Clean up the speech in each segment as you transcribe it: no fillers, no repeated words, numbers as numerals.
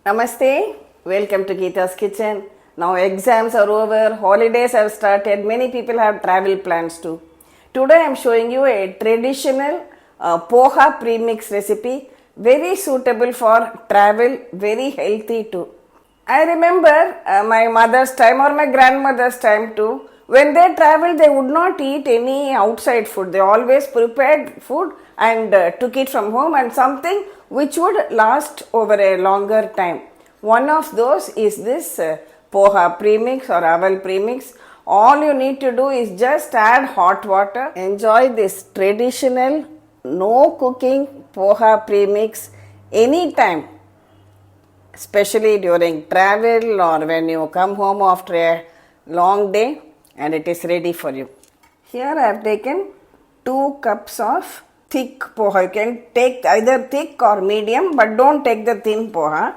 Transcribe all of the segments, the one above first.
Namaste, welcome to Gita's Kitchen. Now exams are over, holidays have started, many people have travel plans too. Today I am showing you a traditional Poha Premix recipe, very suitable for travel, very healthy too. I remember my mother's time or my grandmother's time too. When they traveled, they would not eat any outside food. They always prepared food and took it from home, and something which would last over a longer time. One of those is this Poha Premix or aval Premix. All you need to do is just add hot water. Enjoy this traditional no cooking Poha Premix anytime, especially during travel or when you come home after a long day, and it is ready for you. Here I have taken 2 cups of thick poha. You can take either thick or medium, but don't take the thin poha,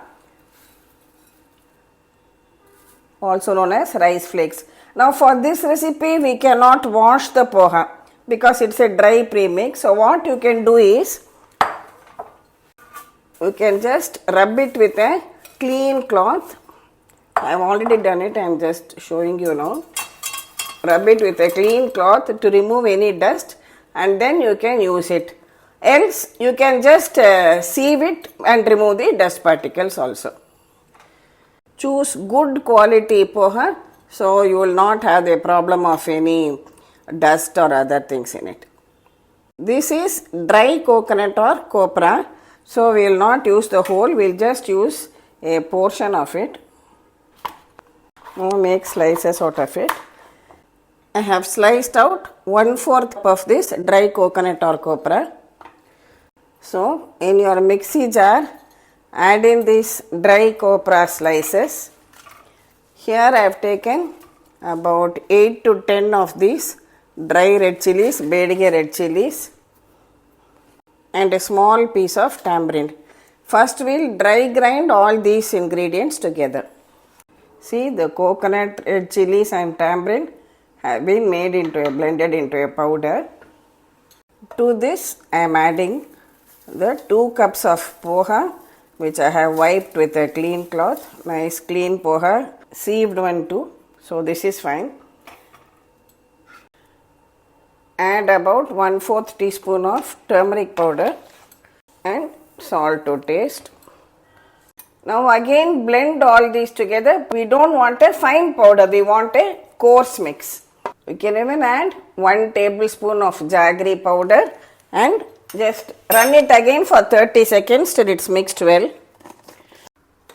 also known as rice flakes. Now for this recipe we cannot wash the poha because it's a dry premix. So what you can do is, you can just rub it with a clean cloth. I have already done it, I am just showing you now. Rub it with a clean cloth to remove any dust, and then you can use it. Else you can just sieve it and remove the dust particles also. Choose good quality poha, so you will not have the problem of any dust or other things in it. This is dry coconut or copra, so we will not use the whole, we will just use a portion of it. Now make slices out of it. I have sliced out 1/4 of this dry coconut or copra. So in your mixie jar, add in these dry copra slices. Here I have taken about 8 to 10 of these dry red chillies, Bydagi red chillies, and a small piece of tamarind. First we will dry grind all these ingredients together. See, the coconut, red chillies and tamarind have been made into a blended into a powder. To this I am adding the 2 cups of poha, which I have wiped with a clean cloth. Nice clean poha, sieved one too, so this is fine. Add about 1/4 teaspoon of turmeric powder and salt to taste. Now again blend all these together. We don't want a fine powder, we want a coarse mix. We can even add 1 tablespoon of jaggery powder and just run it again for 30 seconds till it's mixed well.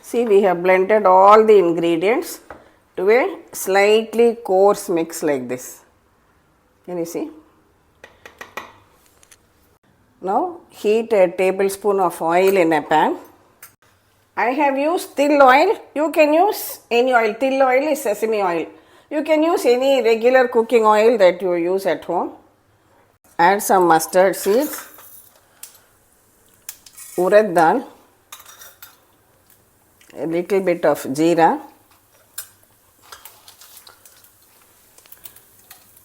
See, we have blended all the ingredients to a slightly coarse mix like this. Can you see? Now heat a tablespoon of oil in a pan. I have used till oil. You can use any oil. Till oil is sesame oil. You can use any regular cooking oil that you use at home. Add some mustard seeds, Urad, a little bit of jeera.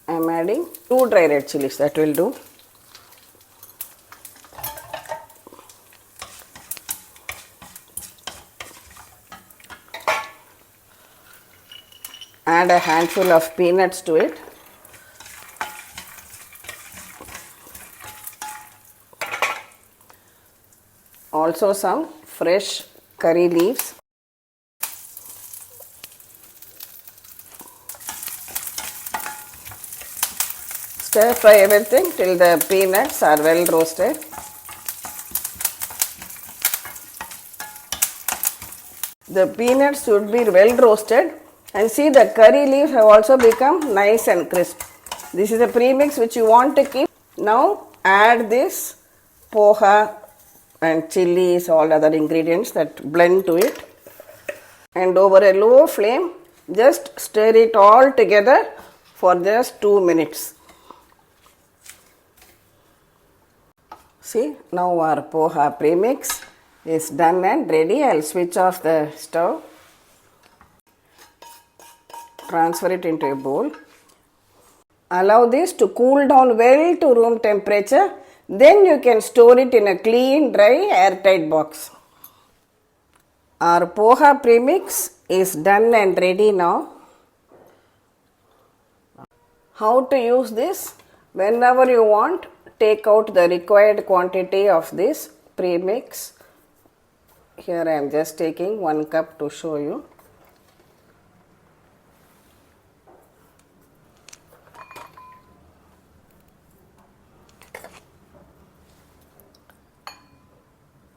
I am adding 2 dry red chillies, that will do. Add a handful of peanuts to it. Also some fresh curry leaves. Stir fry everything till the peanuts are well roasted. The peanuts should be well roasted. And see, the curry leaves have also become nice and crisp. This is a premix which you want to keep. Now add this poha and chilies, all other ingredients that blend to it. And over a low flame, just stir it all together for just 2 minutes. See, now our poha premix is done and ready. I will switch off the stove. Transfer it into a bowl. Allow this to cool down well to room temperature. Then you can store it in a clean, dry, airtight box. Our Poha Premix is done and ready now. How to use this? Whenever you want, take out the required quantity of this premix. Here I am just taking 1 cup to show you.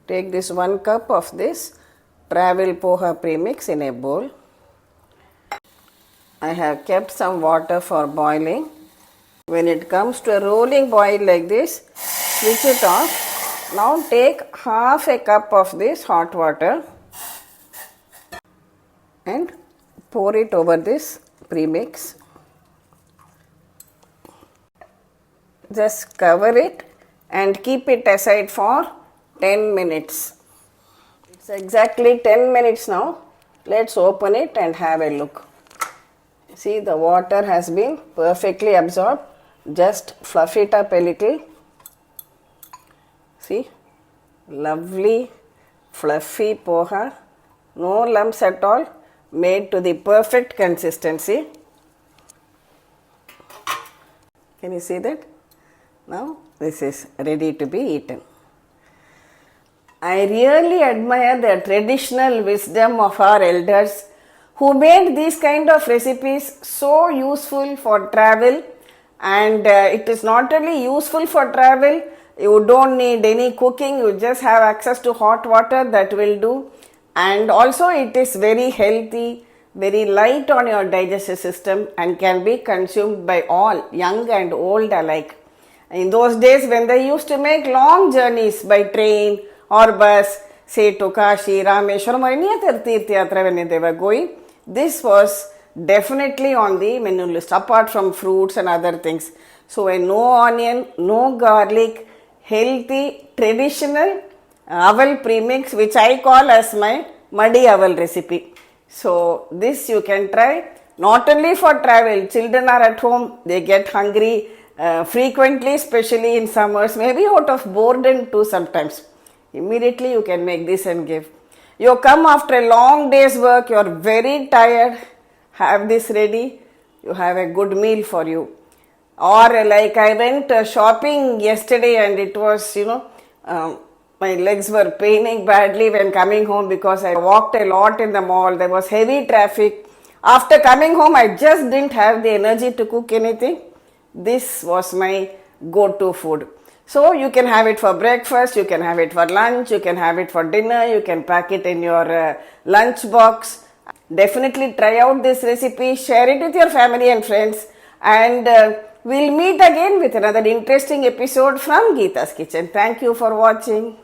Take this 1 cup of this travel Poha Premix in a bowl. I have kept some water for boiling. When it comes to a rolling boil like this, switch it off. Now take half a cup of this hot water and pour it over this premix. Just cover it and keep it aside for 10 minutes. It's exactly 10 minutes now. Let's open it and have a look. See, the water has been perfectly absorbed. Just fluff it up a little. See, lovely fluffy poha. No lumps at all. Made to the perfect consistency. Can you see that? Now this is ready to be eaten. I really admire the traditional wisdom of our elders who made these kind of recipes so useful for travel, and it is not only useful for travel, you don't need any cooking, you just have access to hot water, that will do, and also it is very healthy, very light on your digestive system and can be consumed by all, young and old alike. In those days when they used to make long journeys by train or bus, say to Kashi, Rameshwaram or any other Tirthyatra when they were going, this was definitely on the menu list apart from fruits and other things. So a no onion, no garlic, healthy, traditional aval premix, which I call as my muddy aval recipe. So this you can try not only for travel. Children are at home, they get hungry frequently, especially in summers, maybe out of boredom too sometimes. Immediately you can make this and give. You come after a long day's work, you are very tired, have this ready, you have a good meal for you. Or like I went shopping yesterday and it was, my legs were paining badly when coming home because I walked a lot in the mall, there was heavy traffic. After coming home, I just didn't have the energy to cook anything. This was my go-to food. So you can have it for breakfast, you can have it for lunch, you can have it for dinner, you can pack it in your lunch box. Definitely try out this recipe, share it with your family and friends, and we'll meet again with another interesting episode from Gita's Kitchen. Thank you for watching.